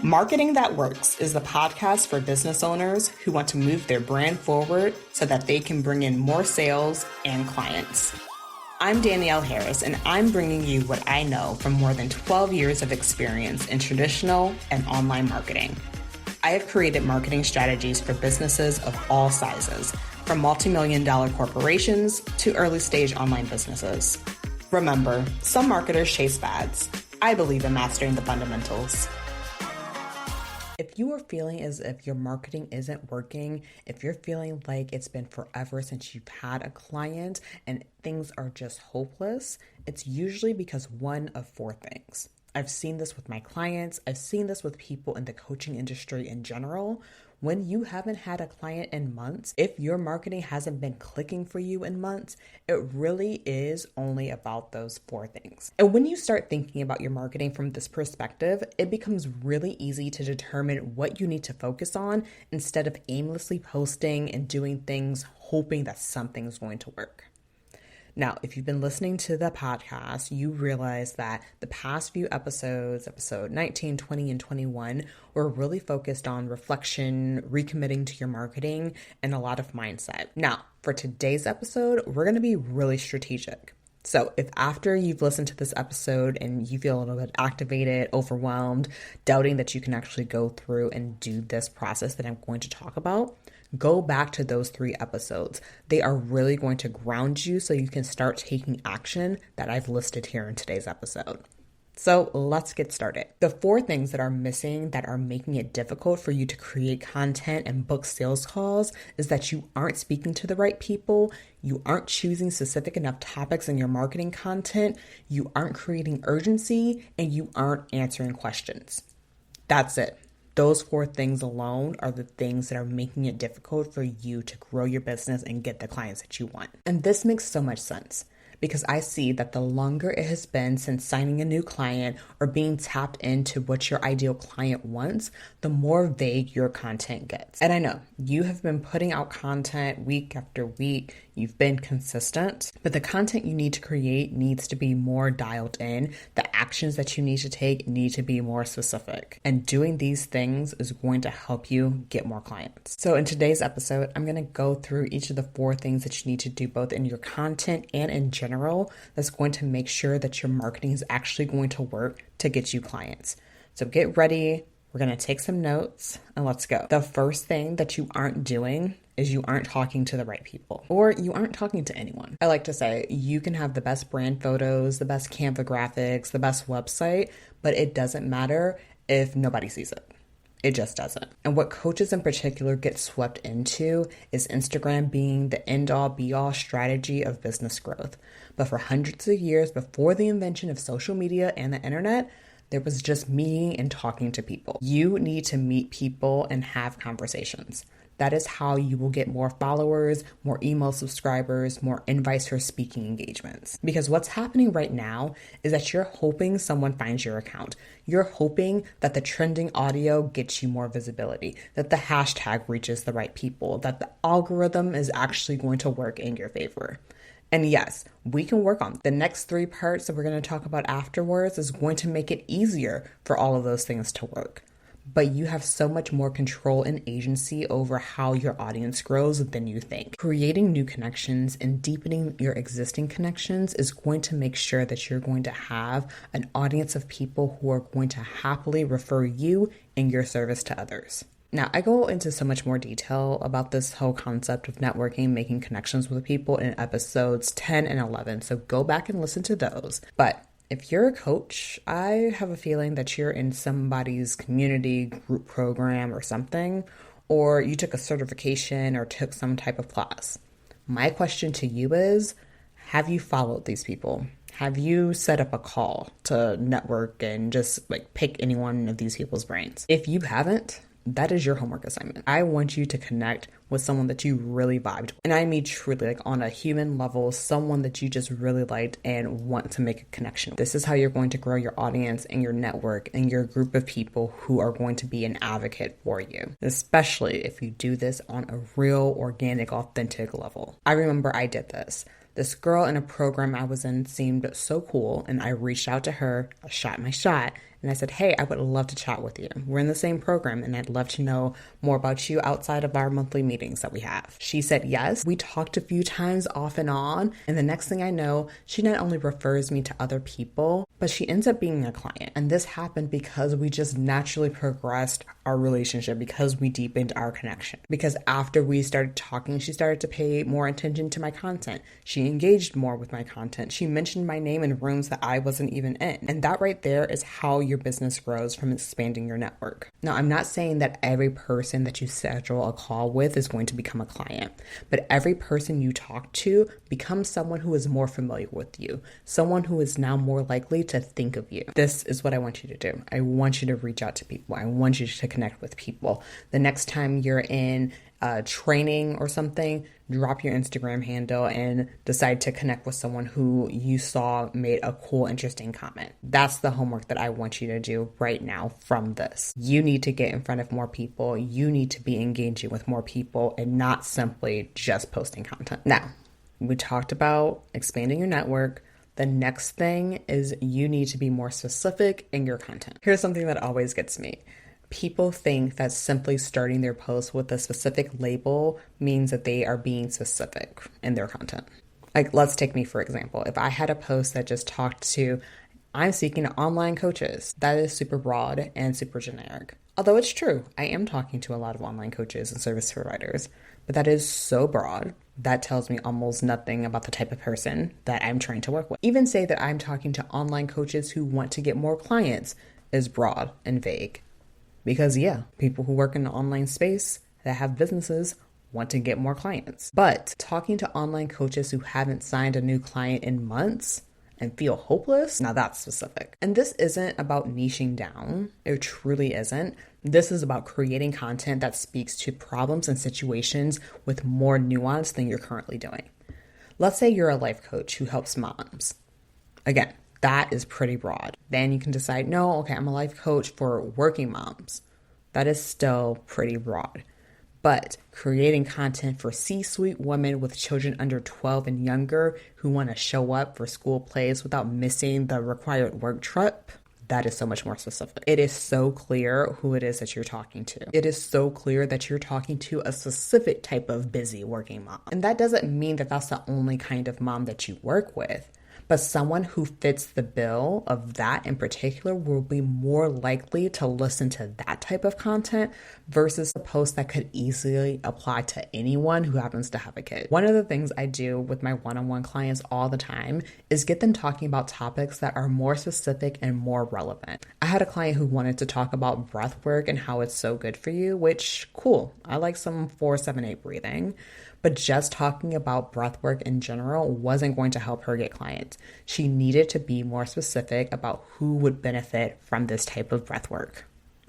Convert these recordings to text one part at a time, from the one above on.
Marketing That Works is the podcast for business owners who want to move their brand forward so that they can bring in more sales and clients. I'm Danielle Harris, and I'm bringing you what I know from more than 12 years of experience in traditional and online marketing. I have created marketing strategies for businesses of all sizes, from multi-million-dollar corporations to early-stage online businesses. Remember, some marketers chase fads. I believe in mastering the fundamentals. If you are feeling as if your marketing isn't working, if you're feeling like it's been forever since you've had a client and things are just hopeless, it's usually because one of four things. I've seen this with my clients. I've seen this with people in the coaching industry in general. When you haven't had a client in months, if your marketing hasn't been clicking for you in months, it really is only about those four things. And when you start thinking about your marketing from this perspective, it becomes really easy to determine what you need to focus on instead of aimlessly posting and doing things hoping that something's going to work. Now, if you've been listening to the podcast, you realize that the past few episodes, episode 19, 20, and 21, were really focused on reflection, recommitting to your marketing, and a lot of mindset. Now, for today's episode, we're going to be really strategic. So if after you've listened to this episode and you feel a little bit activated, overwhelmed, doubting that you can actually go through and do this process that I'm going to talk about, go back to those 3 episodes. They are really going to ground you so you can start taking action that I've listed here in today's episode. So let's get started. The 4 things that are missing that are making it difficult for you to create content and book sales calls is that you aren't speaking to the right people, you aren't choosing specific enough topics in your marketing content, you aren't creating urgency, and you aren't answering questions. That's it. Those 4 things alone are the things that are making it difficult for you to grow your business and get the clients that you want. And this makes so much sense because I see that the longer it has been since signing a new client or being tapped into what your ideal client wants, the more vague your content gets. And I know you have been putting out content week after week. You've been consistent, but the content you need to create needs to be more dialed in. The actions that you need to take need to be more specific. And doing these things is going to help you get more clients. So in today's episode, I'm going to go through each of the 4 things that you need to do both in your content and in general that's going to make sure that your marketing is actually going to work to get you clients. So get ready. We're going to take some notes and let's go. The first thing that you aren't doing is you aren't talking to the right people or you aren't talking to anyone. I like to say you can have the best brand photos, the best Canva graphics, the best website, but it doesn't matter if nobody sees it. It just doesn't. And what coaches in particular get swept into is Instagram being the end-all be-all strategy of business growth. But for hundreds of years before the invention of social media and the internet, there was just meeting and talking to people. You need to meet people and have conversations. That is how you will get more followers, more email subscribers, more invites for speaking engagements. Because what's happening right now is that you're hoping someone finds your account. You're hoping that the trending audio gets you more visibility, that the hashtag reaches the right people, that the algorithm is actually going to work in your favor. And yes, we can work on the next 3 parts that we're going to talk about afterwards is going to make it easier for all of those things to work. But you have so much more control and agency over how your audience grows than you think. Creating new connections and deepening your existing connections is going to make sure that you're going to have an audience of people who are going to happily refer you and your service to others. Now, I go into so much more detail about this whole concept of networking, making connections with people in episodes 10 and 11, so go back and listen to those. But if you're a coach, I have a feeling that you're in somebody's community group program or something, or you took a certification or took some type of class. My question to you is, have you followed these people? Have you set up a call to network and just pick any one of these people's brains? If you haven't, that is your homework assignment. I want you to connect with someone that you really vibed with. And I mean truly, on a human level, someone that you just really liked and want to make a connection. This is how you're going to grow your audience and your network and your group of people who are going to be an advocate for you, especially if you do this on a real, organic, authentic level. I remember I did this. This girl in a program I was in seemed so cool, and I reached out to her, I shot my shot, And I said, hey, I would love to chat with you. We're in the same program and I'd love to know more about you outside of our monthly meetings that we have. She said yes. We talked a few times off and on. And the next thing I know, she not only refers me to other people, but she ends up being a client. And this happened because we just naturally progressed our relationship, because we deepened our connection. Because after we started talking, she started to pay more attention to my content. She engaged more with my content. She mentioned my name in rooms that I wasn't even in. And that right there is how your business grows from expanding your network. Now, I'm not saying that every person that you schedule a call with is going to become a client, but every person you talk to becomes someone who is more familiar with you, someone who is now more likely to think of you. This is what I want you to do. I want you to reach out to people. I want you to connect with people. The next time you're in training or something, drop your Instagram handle and decide to connect with someone who you saw made a cool, interesting comment. That's the homework that I want you to do right now from this. You need to get in front of more people. You need to be engaging with more people and not simply just posting content. Now, we talked about expanding your network. The next thing is you need to be more specific in your content. Here's something that always gets me. People think that simply starting their post with a specific label means that they are being specific in their content. Like, let's take me for example. If I had a post that just talked to, I'm seeking online coaches, that is super broad and super generic. Although it's true, I am talking to a lot of online coaches and service providers, but that is so broad. That tells me almost nothing about the type of person that I'm trying to work with. Even say that I'm talking to online coaches who want to get more clients is broad and vague. Because people who work in the online space that have businesses want to get more clients. But talking to online coaches who haven't signed a new client in months and feel hopeless, now that's specific. And this isn't about niching down. It truly isn't. This is about creating content that speaks to problems and situations with more nuance than you're currently doing. Let's say you're a life coach who helps moms. Again, that is pretty broad. Then you can decide, no, okay, I'm a life coach for working moms. That is still pretty broad. But creating content for C-suite women with children under 12 and younger who want to show up for school plays without missing the required work trip, that is so much more specific. It is so clear who it is that you're talking to. It is so clear that you're talking to a specific type of busy working mom. And that doesn't mean that that's the only kind of mom that you work with. But someone who fits the bill of that in particular will be more likely to listen to that type of content versus a post that could easily apply to anyone who happens to have a kid. One of the things I do with my one-on-one clients all the time is get them talking about topics that are more specific and more relevant. I had a client who wanted to talk about breath work and how it's so good for you, which, cool. I like some 4-7-8 breathing. But just talking about breathwork in general wasn't going to help her get clients. She needed to be more specific about who would benefit from this type of breathwork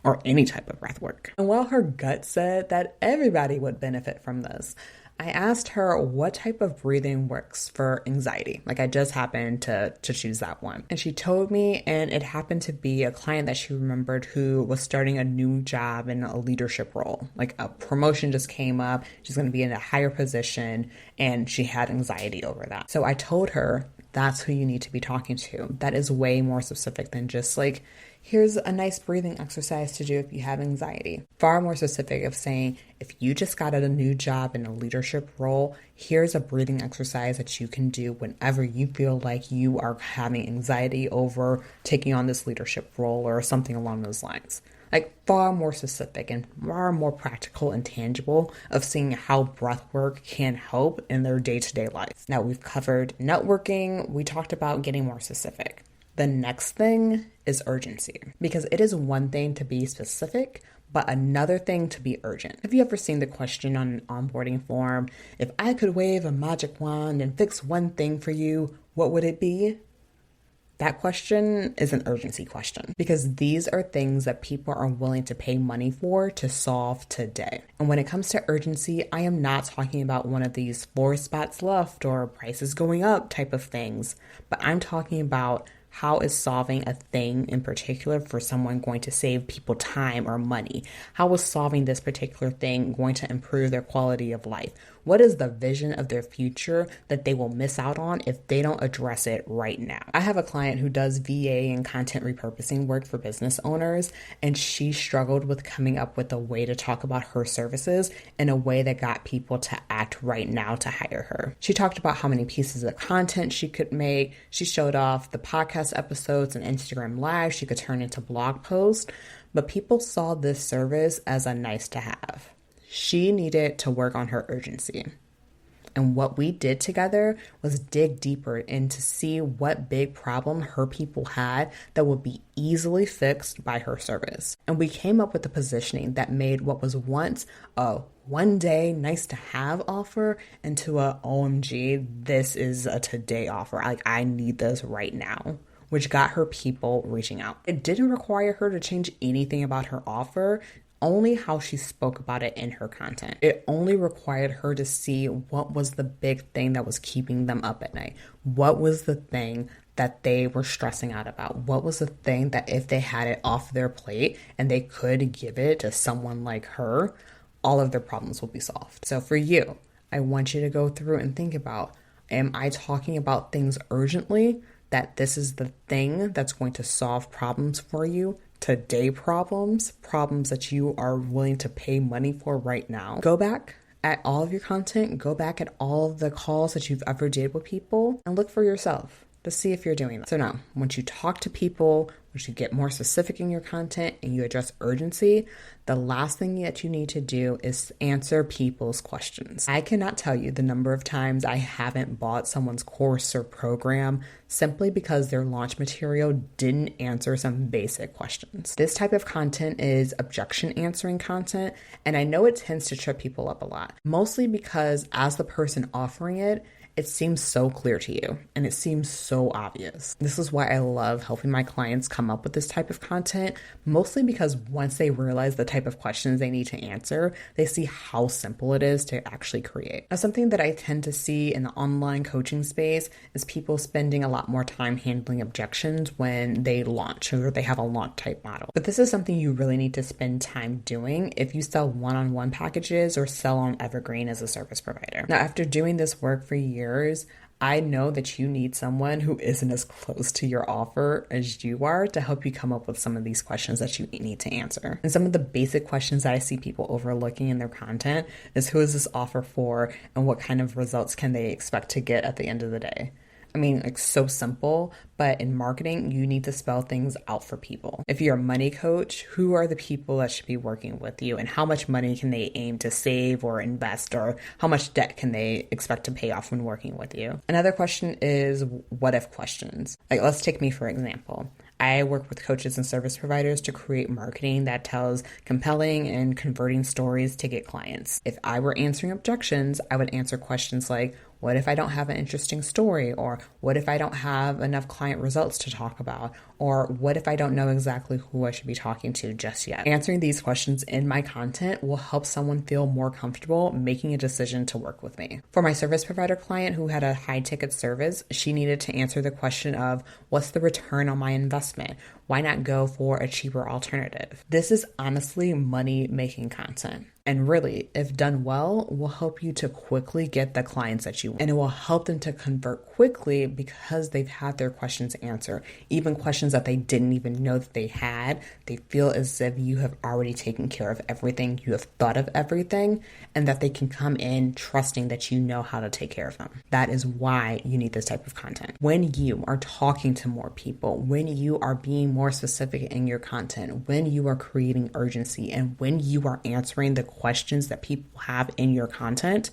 or any type of breathwork. And while her gut said that everybody would benefit from this, I asked her what type of breathing works for anxiety. Like, I just happened to choose that one. And she told me, and it happened to be a client that she remembered who was starting a new job in a leadership role. Like, a promotion just came up. She's going to be in a higher position, and she had anxiety over that. So I told her, that's who you need to be talking to. That is way more specific than just like, here's a nice breathing exercise to do if you have anxiety. Far more specific of saying, if you just got a new job in a leadership role, here's a breathing exercise that you can do whenever you feel like you are having anxiety over taking on this leadership role or something along those lines. Like, far more specific and far more practical and tangible of seeing how breath work can help in their day-to-day life. Now, we've covered networking. We talked about getting more specific. The next thing is urgency, because it is one thing to be specific, but another thing to be urgent. Have you ever seen the question on an onboarding form? If I could wave a magic wand and fix one thing for you, what would it be? That question is an urgency question, because these are things that people are willing to pay money for to solve today. And when it comes to urgency, I am not talking about one of these 4 spots left or prices going up type of things, but I'm talking about how is solving a thing in particular for someone going to save people time or money? How is solving this particular thing going to improve their quality of life? What is the vision of their future that they will miss out on if they don't address it right now? I have a client who does VA and content repurposing work for business owners, and she struggled with coming up with a way to talk about her services in a way that got people to act right now to hire her. She talked about how many pieces of content she could make. She showed off the podcast episodes and Instagram live she could turn into blog posts, but people saw this service as a nice to have. She needed to work on her urgency. And what we did together was dig deeper in to see what big problem her people had that would be easily fixed by her service. And we came up with a positioning that made what was once a one day nice to have offer into a OMG, this is a today offer. Like, I need this right now, which got her people reaching out. It didn't require her to change anything about her offer, only how she spoke about it in her content. It only required her to see what was the big thing that was keeping them up at night. What was the thing that they were stressing out about? What was the thing that if they had it off their plate and they could give it to someone like her, all of their problems will be solved. So for you, I want you to go through and think about, am I talking about things urgently? That this is the thing that's going to solve problems for you, today problems that you are willing to pay money for right now. Go back at all of your content, go back at all of the calls that you've ever did with people and look for yourself to see if you're doing that. So now, once you talk to people, once you get more specific in your content and you address urgency, the last thing that you need to do is answer people's questions. I cannot tell you the number of times I haven't bought someone's course or program simply because their launch material didn't answer some basic questions. This type of content is objection answering content, and I know it tends to trip people up a lot, mostly because as the person offering it, it seems so clear to you and it seems so obvious. This is why I love helping my clients come up with this type of content, mostly because once they realize the type of questions they need to answer, they see how simple it is to actually create. Now, something that I tend to see in the online coaching space is people spending a lot more time handling objections when they launch or they have a launch type model. But this is something you really need to spend time doing if you sell one-on-one packages or sell on Evergreen as a service provider. Now, after doing this work for years, I know that you need someone who isn't as close to your offer as you are to help you come up with some of these questions that you need to answer. And some of the basic questions that I see people overlooking in their content is, who is this offer for and what kind of results can they expect to get at the end of the day? I mean, like, so simple, but in marketing, you need to spell things out for people. If you're a money coach, who are the people that should be working with you and how much money can they aim to save or invest, or how much debt can they expect to pay off when working with you? Another question is what if questions. Like, let's take me for example. I work with coaches and service providers to create marketing that tells compelling and converting stories to get clients. If I were answering objections, I would answer questions like, what if I don't have an interesting story? Or what if I don't have enough client results to talk about? Or what if I don't know exactly who I should be talking to just yet? Answering these questions in my content will help someone feel more comfortable making a decision to work with me. For my service provider client who had a high ticket service, she needed to answer the question of, what's the return on my investment? Why not go for a cheaper alternative? This is honestly money-making content. And really, if done well, will help you to quickly get the clients that you want. And it will help them to convert quickly because they've had their questions answered. Even questions that they didn't even know that they had, they feel as if you have already taken care of everything, you have thought of everything, and that they can come in trusting that you know how to take care of them. That is why you need this type of content. When you are talking to more people, when you are being more specific in your content, when you are creating urgency, and when you are answering the questions that people have in your content,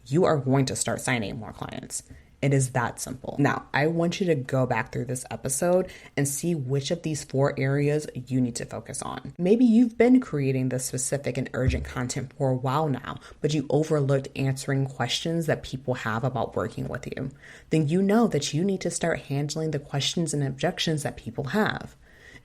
you are going to start signing more clients. It is that simple. Now, I want you to go back through this episode and see which of these 4 areas you need to focus on. Maybe you've been creating this specific and urgent content for a while now, but you overlooked answering questions that people have about working with you. Then you know that you need to start handling the questions and objections that people have.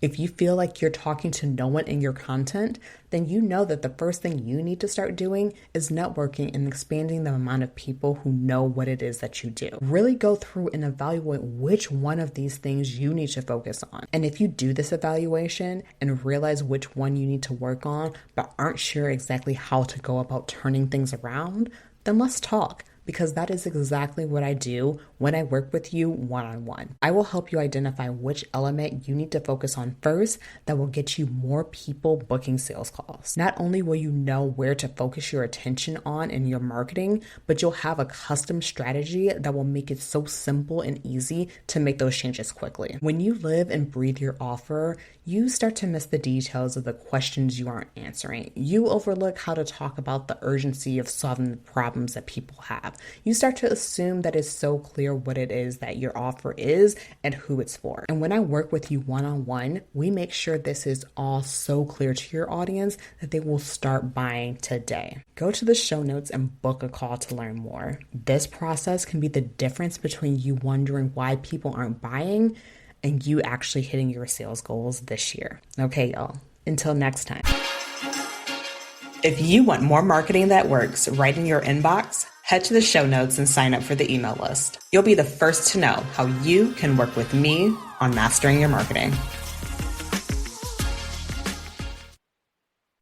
If you feel like you're talking to no one in your content, then you know that the first thing you need to start doing is networking and expanding the amount of people who know what it is that you do. Really go through and evaluate which one of these things you need to focus on. And if you do this evaluation and realize which one you need to work on, but aren't sure exactly how to go about turning things around, Then let's talk, because that is exactly what I do when I work with you one-on-one. I will help you identify which element you need to focus on first that will get you more people booking sales calls. Not only will you know where to focus your attention on in your marketing, but you'll have a custom strategy that will make it so simple and easy to make those changes quickly. When you live and breathe your offer, you start to miss the details of the questions you aren't answering. You overlook how to talk about the urgency of solving the problems that people have. You start to assume that it's so clear what it is that your offer is and who it's for. And when I work with you one-on-one, we make sure this is all so clear to your audience that they will start buying today. Go to the show notes and book a call to learn more. This process can be the difference between you wondering why people aren't buying and you actually hitting your sales goals this year. Okay, y'all. Until next time. If you want more marketing that works right in your inbox, head to the show notes and sign up for the email list. You'll be the first to know how you can work with me on mastering your marketing.